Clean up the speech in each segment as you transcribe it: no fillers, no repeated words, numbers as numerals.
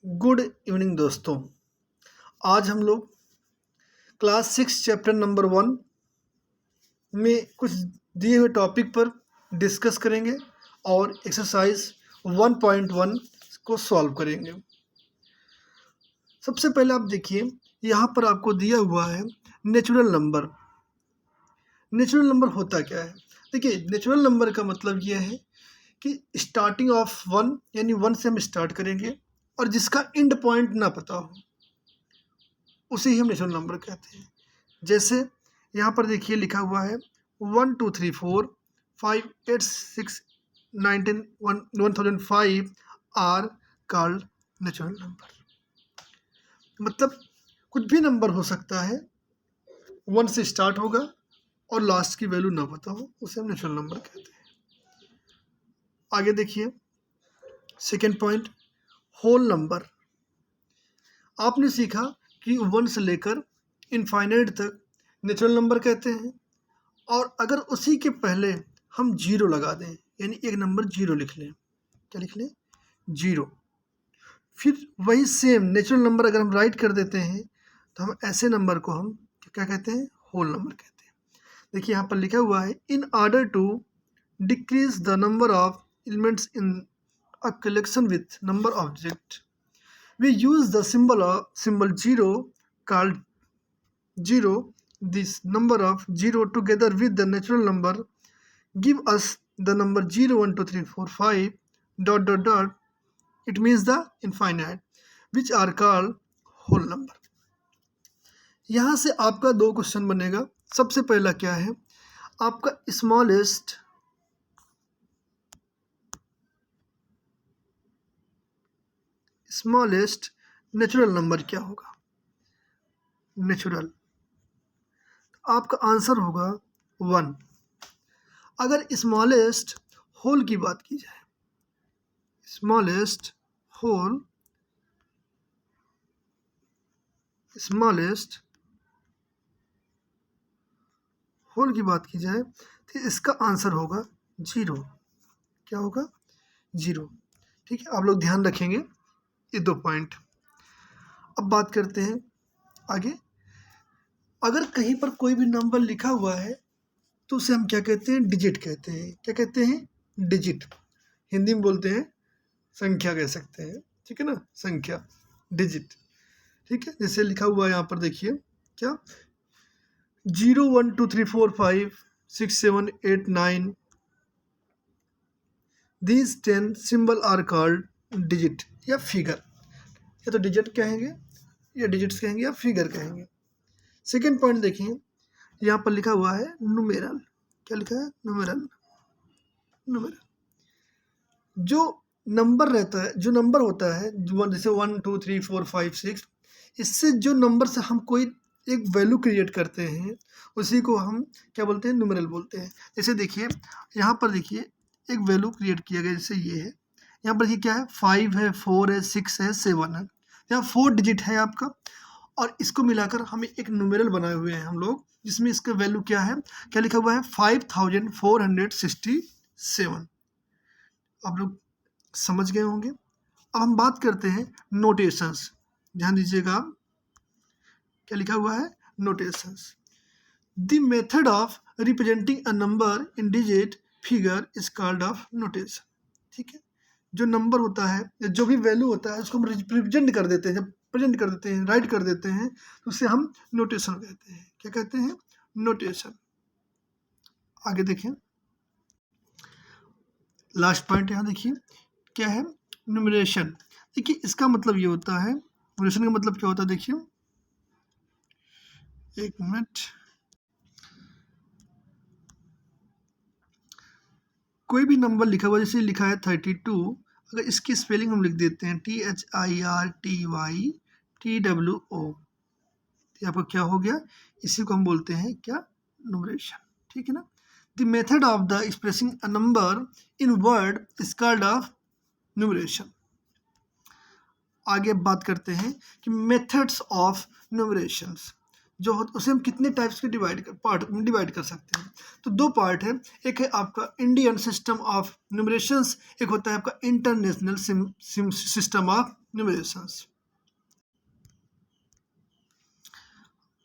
Good evening दोस्तों। आज हम लोग क्लास 6 चैप्टर नंबर 1 में कुछ दिए हुए टॉपिक पर डिस्कस करेंगे और एक्सरसाइज 1.1 को सॉल्व करेंगे। सबसे पहले आप देखिए, यहाँ पर आपको दिया हुआ है नेचुरल नंबर। नेचुरल नंबर होता क्या है? देखिए, नेचुरल नंबर का मतलब यह है कि स्टार्टिंग ऑफ 1 यानी 1 से हम स्टार्ट करेंगे और जिसका एंड पॉइंट ना पता हो उसे ही हम नेचुरल नंबर कहते हैं। जैसे यहाँ पर देखिए लिखा हुआ है 1 2 3 4 5 8 6 19 1005 आर कॉल्ड नेचुरल नंबर। मतलब कुछ भी नंबर हो सकता है, 1 से स्टार्ट होगा और लास्ट की वैल्यू ना पता हो, उसे हम नेचुरल नंबर कहते हैं। आगे देखिए सेकेंड पॉइंट, होल नंबर। आपने सीखा कि 1 से लेकर इनफाइनाइट तक नेचुरल नंबर कहते हैं, और अगर उसी के पहले हम जीरो लगा दें यानी एक नंबर जीरो लिख लें, क्या लिख लें? जीरो। फिर वही सेम नेचुरल नंबर अगर हम राइट कर देते हैं तो हम ऐसे नंबर को हम क्या कहते हैं? होल नंबर कहते हैं। देखिए यहाँ पर लिखा हुआ है in order to decrease the number of elements in a collection with number object we use the symbol zero called zero. This number of zero together with the natural number give us the number 0 1 2 3 4 5 dot dot dot. It means the infinite, which are called whole number. यहाँ से आपका दो question बनेगा। सबसे पहला क्या है? आपका स्मॉलेस्ट नेचुरल नंबर क्या होगा? नेचुरल, आपका आंसर होगा 1। अगर स्मॉलेस्ट होल की बात की जाए, स्मॉलेस्ट होल की बात की जाए तो इसका आंसर होगा 0। क्या होगा? 0। ठीक है, आप लोग ध्यान रखेंगे ये दो पॉइंट। अब बात करते हैं आगे। अगर कहीं पर कोई भी नंबर लिखा हुआ है तो उसे हम क्या कहते हैं? डिजिट कहते हैं। क्या कहते हैं? डिजिट। हिंदी में बोलते हैं संख्या कह सकते हैं, ठीक है ना? संख्या, डिजिट। ठीक है, जैसे लिखा हुआ है यहाँ पर देखिए, क्या? 0 1 2 3 4 5 6 7 8 9 these 10 symbol are called digit या फिगर। या तो डिजिट कहेंगे या डिजिट्स कहेंगे या फिगर कहेंगे। सेकेंड पॉइंट देखिए, यहाँ पर लिखा हुआ है न्यूमेरल। क्या लिखा है? न्यूमेरल। जो नंबर रहता है, जो नंबर होता है जैसे 1 2 3 4 5 6, इससे जो नंबर से हम कोई एक वैल्यू क्रिएट करते हैं उसी को हम क्या बोलते हैं? न्यूमेरल बोलते हैं। जैसे देखिए यहाँ पर देखिए एक वैल्यू क्रिएट किया गया, जैसे ये है। यहाँ पर देखिए क्या है? 5 है, 4 है, 6 है, 7 है। यहाँ 4 डिजिट है आपका, और इसको मिलाकर हमें एक न्यूमेरल बनाए हुए हैं हम लोग, जिसमें इसका वैल्यू क्या है? क्या लिखा हुआ है? 5467। आप लोग समझ गए होंगे। अब हम बात करते हैं नोटेशंस। ध्यान दीजिएगा, क्या लिखा हुआ है? Notations. The method of representing a number in digit figure is called off notation. ठीक है, जो नंबर होता है या जो भी वैल्यू होता है उसको हम रिप्रेजेंट कर देते हैं, जब प्रेजेंट कर देते हैं, राइट कर देते हैं, तो उसे हम नोटेशन कहते हैं। क्या कहते हैं? नोटेशन। आगे देखिए, लास्ट पॉइंट यहाँ देखिए क्या है? न्यूमरेशन। देखिए इसका मतलब ये होता है, न्यूमरेशन का मतलब क्या होता है? देखिए एक मिनट, कोई भी नंबर लिखा हुआ, जैसे लिखा है 32, अगर इसकी स्पेलिंग हम लिख देते हैं THIRTYTWO, तो आपको क्या हो गया? इसी को हम बोलते हैं क्या? न्यूमरेशन। ठीक है ना? The method of the expressing a number in word is called off numeration. आगे बात करते हैं कि मेथड्स ऑफ न्यूमरेशंस। जो हो उसे हम कितने टाइप्स के पार्ट में डिवाइड कर सकते हैं। तो दो पार्ट है, एक है आपका इंडियन सिस्टम ऑफ न्यूमरेशंस, एक होता है आपका इंटरनेशनल सिस्टम ऑफ न्यूमरेशंस।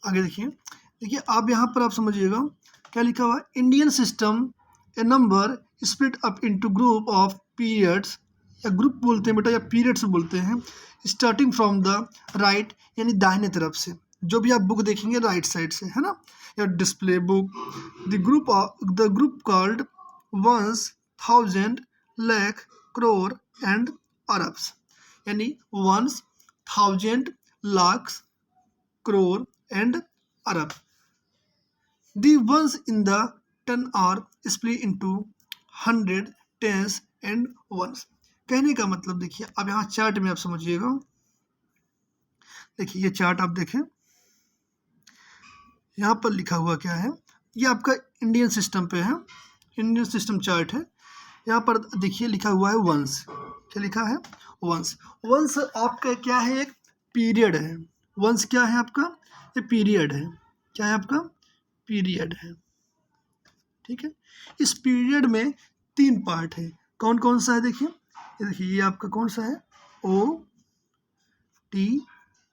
आगे देखिए आप यहाँ पर आप समझिएगा क्या लिखा हुआ है, Indian system A number split up into group of periods, या ग्रुप बोलते हैं बेटा या पीरियड्स बोलते हैं, स्टार्टिंग फ्रॉम द राइट यानी दाहिने तरफ से, जो भी आप बुक देखेंगे राइट साइड से, है ना, या display book, the group called ones, thousand, lakh, crore and अरब्स, यानी ones, thousand, lakh, crore and अरब। The ones in the 10 are split into 100, tens and ones। कहने का मतलब देखिए अब यहाँ चार्ट में आप समझिएगा, देखिए ये चार्ट आप देखें, यहाँ पर लिखा हुआ क्या है, ये आपका इंडियन सिस्टम पे है, इंडियन सिस्टम चार्ट है। यहाँ पर देखिए लिखा हुआ है वंस, क्या लिखा है, वंस। वंस आपका क्या है, एक पीरियड है। वंस क्या है आपका, ये पीरियड है, क्या है आपका, पीरियड है, ठीक है। इस पीरियड में 3 पार्ट है, कौन कौन सा है देखिए, ये आपका कौन सा है, ओ, टी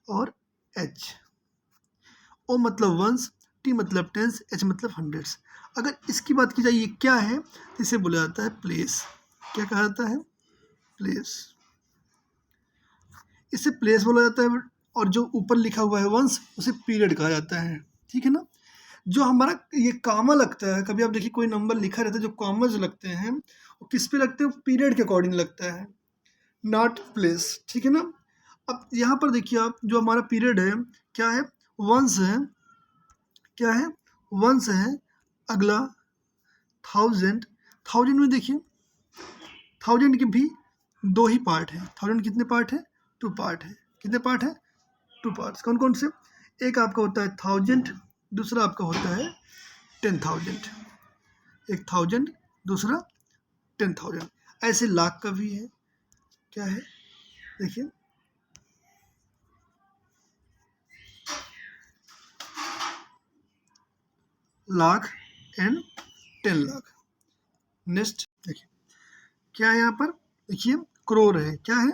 और एच। ओ मतलब वंस, टी मतलब टेंस, एच मतलब हंड्रेड्स। अगर इसकी बात की जाए ये क्या है, तो इसे बोला जाता है प्लेस। क्या कहा जाता है, प्लेस। इसे प्लेस बोला जाता है, और जो ऊपर लिखा हुआ है वंस, उसे पीरियड कहा जाता है, ठीक है ना। जो हमारा ये कामा लगता है, कभी आप देखिए कोई नंबर लिखा रहता है, जो कामा जो लगते हैं वो किस पे लगते हैं, पीरियड के अकॉर्डिंग लगता है, नॉट प्लेस, ठीक है ना। अब यहाँ पर देखिए आप, जो हमारा पीरियड है क्या है, वंस है, क्या है, वंस है। अगला थाउजेंड, थाउजेंड में देखिए थाउजेंड के भी 2 ही पार्ट है, थाउजेंड कितने पार्ट है, 2 पार्ट है, कितने पार्ट है, 2 पार्ट्स। कौन कौन से, एक आपका होता है थाउजेंड, दूसरा आपका होता है 10,000, एक थाउजेंड, दूसरा 10,000। ऐसे लाख का भी है, क्या है देखिए, लाख एंड 10 लाख। नेक्स्ट देखिए क्या है, यहाँ पर देखिए करोड़ है, क्या है,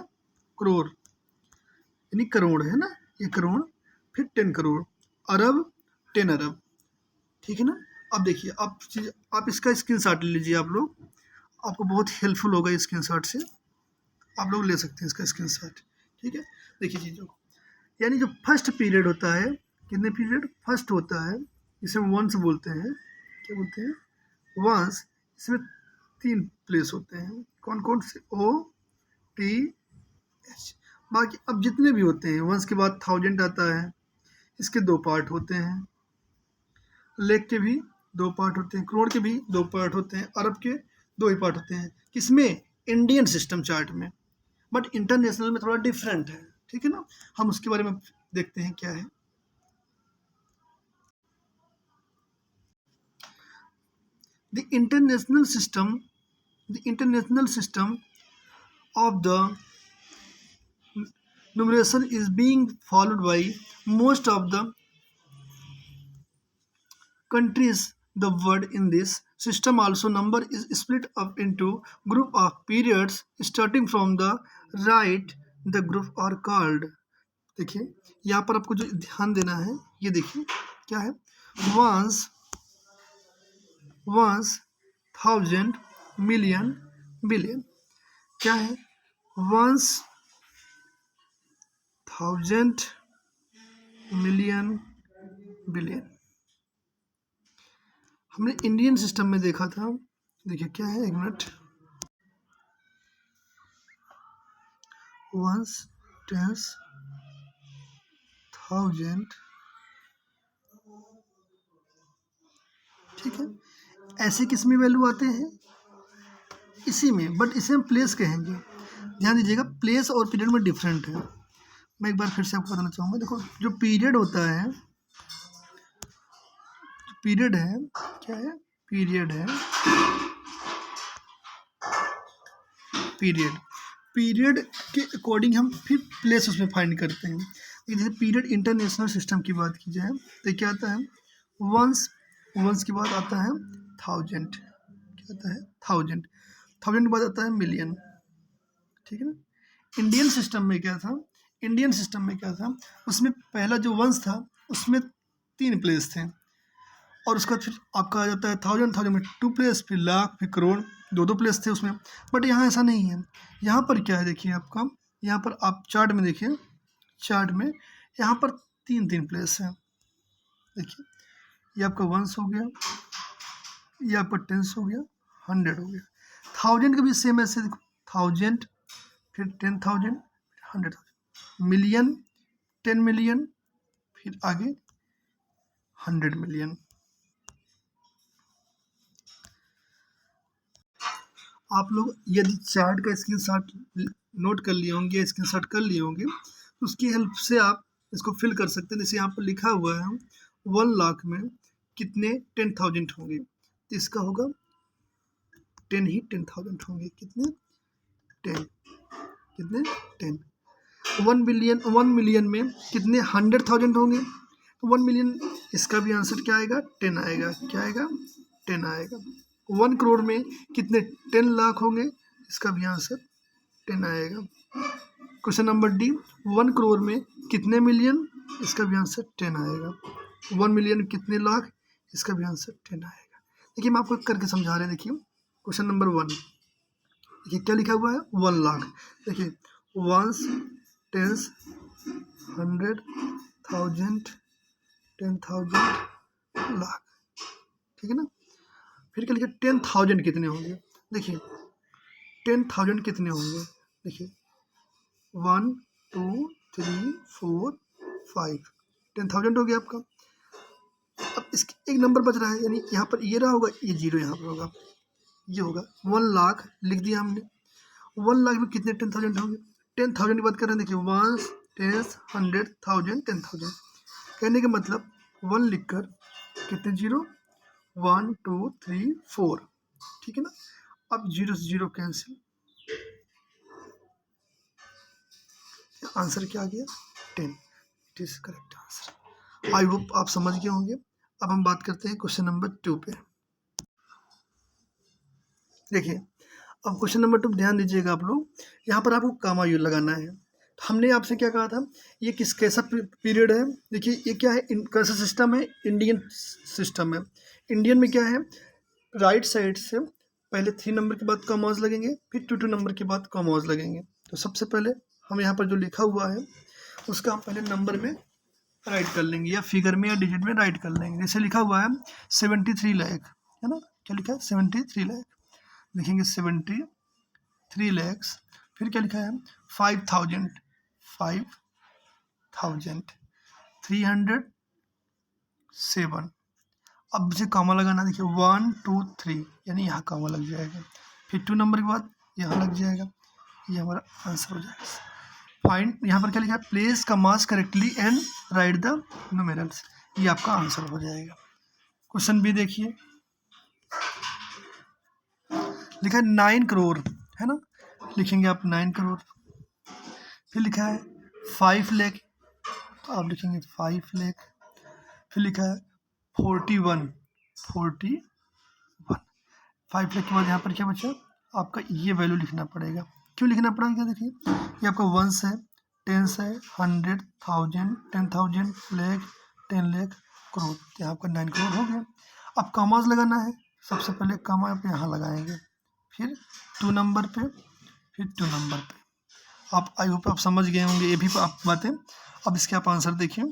करोड़ यानी करोड़ है ना, ये करोड़, फिर 10 करोड़, अरब 10 अरब, ठीक है ना। अब देखिए आप इसका स्क्रीनशॉट ले लीजिए, आप लोग, आपको बहुत हेल्पफुल होगा इस स्क्रीनशॉट से, आप लोग ले सकते हैं इसका स्क्रीनशॉट, ठीक है। देखिए चीज़ों को, यानी जो फर्स्ट पीरियड होता है, कितने पीरियड, फर्स्ट होता है, इसे वंस बोलते हैं, क्या बोलते हैं, वंस। इसमें 3 प्लेस होते हैं, कौन कौन से, ओ, टी, एच। बाकी अब जितने भी होते हैं, वंस के बाद थाउजेंड आता है, इसके 2 पार्ट होते हैं, लेख के भी 2 पार्ट होते हैं, करोड़ के भी 2 पार्ट होते हैं, अरब के 2 ही पार्ट होते हैं, किसमें, इंडियन सिस्टम चार्ट में। बट इंटरनेशनल में थोड़ा डिफरेंट है, ठीक है ना। हम उसके बारे में देखते हैं क्या है। The international system of the numeration is being followed by most of the countries the world. In this system also number is split up into group of periods starting from the right, the group are called, देखिए यहाँ पर आपको जो ध्यान देना है, ये देखिए क्या है, वंस, थाउजेंड, मिलियन, बिलियन। क्या है, वंस, थाउजेंड, मिलियन, बिलियन। हमने इंडियन सिस्टम में देखा था, देखिए क्या है, एक मिनट, वंस, टेंस, थाउजेंड, ठीक है। ऐसे किस में वैल्यू आते हैं, इसी में, बट इसे हम प्लेस कहेंगे। ध्यान दीजिएगा, प्लेस और पीरियड में डिफरेंट है। मैं एक बार फिर से आपको बताना चाहूँगा, देखो जो पीरियड होता है, पीरियड है, क्या है, पीरियड है, पीरियड के अकॉर्डिंग हम फिर प्लेस उसमें फाइंड करते हैं। इधर पीरियड इंटरनेशनल सिस्टम की बात की जाए तो क्या आता है, वंस, वंस के बाद आता है थाउजेंड, क्या आता है थाउजेंड, थाउजेंड के बाद आता है मिलियन, ठीक है ना। इंडियन सिस्टम में क्या था, इंडियन सिस्टम में क्या था, उसमें पहला जो वंस था उसमें 3 प्लेस थे, और उसका फिर आपका आ जाता है थाउजेंड, थाउजेंड में 2 प्लेस, फिर लाख, फिर करोड़, 2 प्लेस थे उसमें। बट यहाँ ऐसा नहीं है, यहाँ पर क्या है देखिए आपका, यहाँ पर आप चार्ट में देखिए, चार्ट में यहाँ पर 3 प्लेस है। देखिए ये आपका वंस हो गया, ये आपका टेंस हो गया, 100 हो गया। थाउजेंड का भी सेम ऐसे देखो, थाउजेंड, फिर 10,000, 100,000, मिलियन, 10 मिलियन, फिर आगे 100 मिलियन। आप लोग यदि चार्ट का स्क्रीनशॉट नोट कर लिए होंगे, स्क्रीनशॉट कर लिए होंगे, तो उसकी हेल्प से आप इसको फिल कर सकते हैं। जैसे यहाँ पर लिखा हुआ है 1 लाख में कितने 10,000 होंगे, तो इसका होगा 10 ही 10,000 होंगे, कितने 10, कितने 10। 1 मिलियन में कितने 100,000 होंगे, तो 1 मिलियन, इसका भी आंसर क्या आएगा 10 आएगा, क्या आएगा 10 आएगा। 1 करोड़ में कितने 10 लाख होंगे, इसका भी आंसर 10 आएगा। क्वेश्चन नंबर डी, 1 करोड़ में कितने मिलियन, इसका भी आंसर 10 आएगा। 1 मिलियन कितने लाख, इसका भी आंसर 10 आएगा। देखिए मैं आपको करके समझा रहे हैं। देखिए क्वेश्चन नंबर 1, देखिए क्या लिखा हुआ है 1 लाख, देखिए वंस, टेंस, 100, 1000, 10,000, लाख, ठीक है ना। फिर क्या लिखा 10,000 कितने होंगे, देखिए 10,000 कितने होंगे, देखिए 1 2 3 4 5, 10,000 हो गया आपका। अब इसके एक नंबर बच रहा है, यानी यहाँ पर ये रहा होगा, ये जीरो यहाँ पर होगा, ये होगा 1 लाख लिख दिया हमने। 1 लाख में कितने 10,000 होंगे, 10,000 की बात कर रहे हैं। देखिए 1 10 100 1000 10,000, कहने का मतलब 1 लिखकर कितने जीरो, 1 2 3 4, ठीक है ना। अब जीरो से जीरो कैंसिल, आंसर क्या आ गया 10, it is correct answer. I hope आप समझ गए होंगे। अब हम बात करते हैं क्वेश्चन नंबर 2 पे। देखिए अब क्वेश्चन नंबर 2 ध्यान दीजिएगा आप लोग, यहाँ पर आपको कामा यू लगाना है। हमने आपसे क्या कहा था, ये कैसा पीरियड है, देखिए ये क्या है, कैसा सिस्टम है, इंडियन सिस्टम है। इंडियन में क्या है, राइट साइड से पहले 3 नंबर के बाद कॉमास लगेंगे, फिर 2 नंबर के बाद कॉमास लगेंगे। तो सबसे पहले हम यहाँ पर जो लिखा हुआ है उसका हम पहले नंबर में राइट कर लेंगे, या फिगर में या डिजिट में राइट कर लेंगे। जैसे लिखा हुआ है 73 लाख, है ना, क्या लिखा है 73 लाख, लिखेंगे 73 लैक्स। फिर क्या लिखा है 5,000, 307। अब मुझे कॉमा लगाना, देखिए 1 2 3, यानी यहाँ कॉमा लग जाएगा, फिर 2 नंबर के बाद यहाँ लग जाएगा, ये हमारा आंसर हो जाएगा। फाइंड, यहाँ पर क्या लिखा है, place commas correctly and write the numerals, ये आपका आंसर हो जाएगा। क्वेश्चन बी देखिए, लिखा है 9 करोड़, है ना, लिखेंगे आप 9 करोड़। फिर लिखा है 5 लाख, तो आप लिखेंगे 5 लाख। फिर लिखा है 41, 5 लाख के बाद यहाँ पर क्या बचा, आपका ये वैल्यू लिखना पड़ेगा। क्यों लिखना पड़ेगा, देखिए ये आपका वंस है, टेंस है, 100, 1000, 10,000, लाख, 10 लाख, करोड़, तो यहाँ आपका 9 करोड़ हो गया। अब कॉमास लगाना है, सबसे पहले कॉमा पे यहाँ लगाएंगे, फिर 2 नंबर पे, फिर 2 नंबर पे। आप आई होप आप समझ गए होंगे ये भी आप बातें। अब इसके आप आंसर देखिए,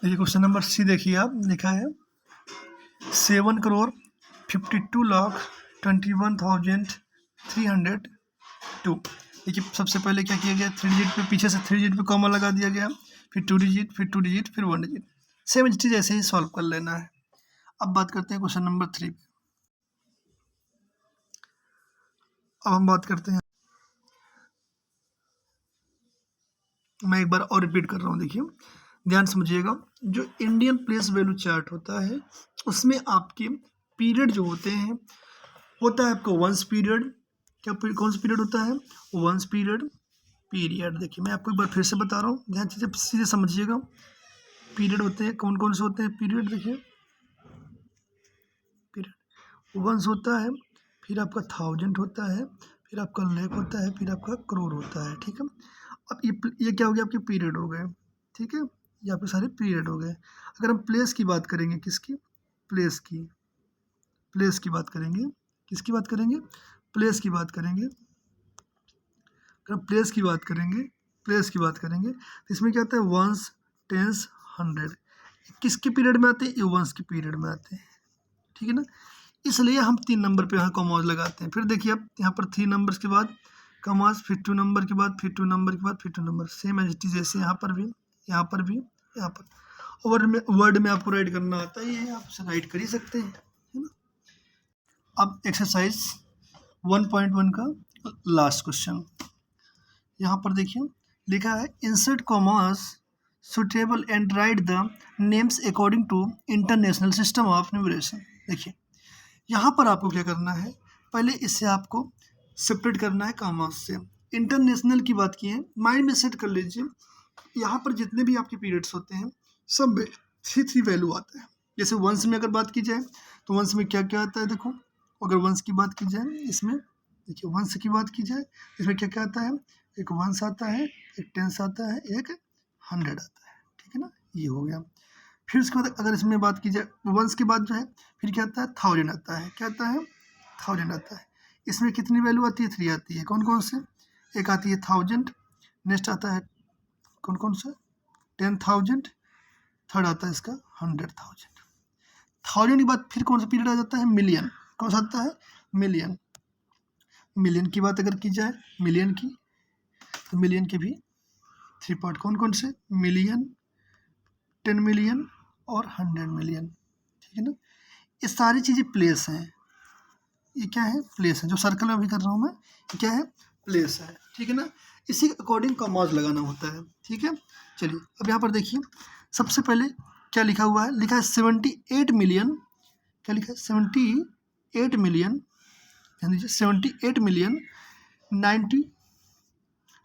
देखिए क्वेश्चन नंबर सी देखिए, आप लिखा है 7 करोड़ 52 लाख 21,302। देखिए सबसे पहले क्या किया गया, 3 डिजिट पे, पीछे से 3 डिजिट पे कॉमा लगा दिया गया, फिर 2 डिजिट, फिर 2 डिजिट, फिर 1 डिजिट। सेम चीज़ ऐसे ही सॉल्व कर लेना है। अब बात करते हैं क्वेश्चन नंबर 3 पे। अब हम बात करते हैं, मैं एक बार और रिपीट कर रहा हूँ, देखिए ध्यान समझिएगा। जो इंडियन प्लेस वैल्यू चार्ट होता है उसमें आपके पीरियड जो होते हैं, होता है आपको वंस पीरियड, क्या कौन सा पीरियड होता है, वंस पीरियड, पीरियड। देखिए मैं आपको एक बार फिर से बता रहा हूँ, ध्यान चीज़ें सीधे समझिएगा। पीरियड होते हैं, कौन कौन से होते हैं पीरियड? देखिए पीरियड वंस होता है, फिर आपका थाउजेंड होता है, फिर आपका लाख होता है, फिर आपका करोड़ होता है। ठीक है, अब ये क्या हो गया? आपके पीरियड हो गए। ठीक है, ये आपके सारे पीरियड हो गए। अगर हम प्लेस की बात करेंगे, किसकी? प्लेस की। प्लेस की बात करेंगे, किसकी बात करेंगे? प्लेस की बात करेंगे। अगर हम प्लेस की बात करेंगे, प्लेस की बात करेंगे तो इसमें क्या आता है? Ones, tens, hundred. किसके पीरियड में आते हैं? ये वंस के पीरियड में आते हैं। ठीक है ना, इसलिए हम 3 नंबर पे यहाँ कॉमास लगाते हैं। फिर देखिए अब यहाँ पर 3 नंबर्स के बाद कॉमास, फिर 2 नंबर के बाद, फिर 2 नंबर के बाद, फिर 2 number, same as it is. जैसे यहाँ पर भी, यहाँ पर भी, यहाँ पर। वर्ड में आपको राइट करना आता है, ये आप राइट कर ही सकते हैं, है ना। अब एक्सरसाइज 1.1 का लास्ट क्वेश्चन यहाँ पर देखिए लिखा है, insert commas suitable and write the names according to international system of numeration. देखिए यहाँ पर आपको क्या करना है, पहले इससे आपको सेपरेट करना है कॉमास से। इंटरनेशनल की बात की है, माइंड में सेट कर लीजिए, यहाँ पर जितने भी आपके पीरियड्स होते हैं सब में 3 वैल्यू आता है। जैसे वंश में अगर बात की जाए तो वंश में क्या क्या आता है? देखो अगर वंश की बात की जाए, इसमें देखिए वंश की बात की जाए, इसमें क्या क्या आता है? एक वंश आता है, एक टेंस आता है, एक 100 आता है। ठीक है ना, ये हो गया। फिर उसके बाद अगर इसमें बात की जाए वंश के बाद जो है फिर क्या आता है? 1000 आता है। क्या आता है? 1000 आता है। इसमें कितनी वैल्यू आती है? 3 आती है। कौन कौन से? एक आती है 1000, नेक्स्ट आता है कौन कौन सा? 10,000, थर्ड आता है इसका 100,000। 1000 के बाद फिर कौन सा पीरियड आ जाता है? मिलियन। कौन सा आता है? मिलियन। मिलियन की बात अगर की जाए, मिलियन की, तो मिलियन के भी 3 पार्ट। कौन कौन से? मिलियन, 10 मिलियन और 100 मिलियन। ठीक है ना, ये सारी चीज़ें प्लेस हैं। ये क्या है? प्लेस है। जो सर्कल में अभी कर रहा हूँ मैं, ये क्या है? प्लेस है। ठीक है ना, इसी के अकॉर्डिंग कॉमास लगाना होता है। ठीक है, चलिए अब यहाँ पर देखिए सबसे पहले क्या लिखा हुआ है? लिखा है 78 मिलियन। क्या लिखा है? 78 मिलियन, ध्यान दीजिए 78 मिलियन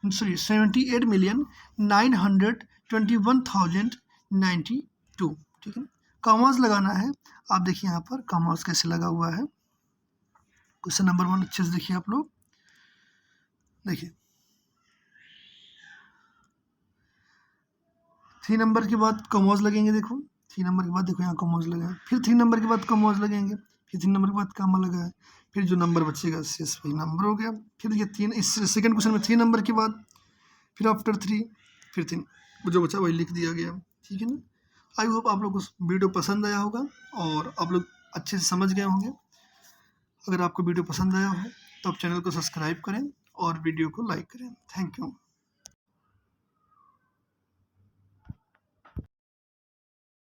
78 मिलियन 921,092। ठीक है, कॉमास लगाना है। आप देखिए यहाँ पर कॉमास कैसे लगा हुआ है। क्वेश्चन नंबर 1 अच्छे से देखिए आप लोग। देखिए 3 नंबर के बाद कॉमास लगेंगे। देखो 3 नंबर के बाद देखो यहाँ कॉमास लगा है, फिर 3 नंबर के बाद कॉमास लगेंगे, फिर 3 नंबर के बाद कॉमा लगा है, फिर जो नंबर बचेगा शेष वही नंबर हो गया। फिर ये 3, इस सेकंड क्वेश्चन में 3 नंबर के बाद फिर आफ्टर 3 फिर 3, जो बचा वही लिख दिया गया। ठीक है ना, आई होप आप लोग को वीडियो पसंद आया होगा और आप लोग अच्छे से समझ गए होंगे। अगर आपको वीडियो पसंद आया हो तो आप चैनल को सब्सक्राइब करें और वीडियो को लाइक करें। Thank you.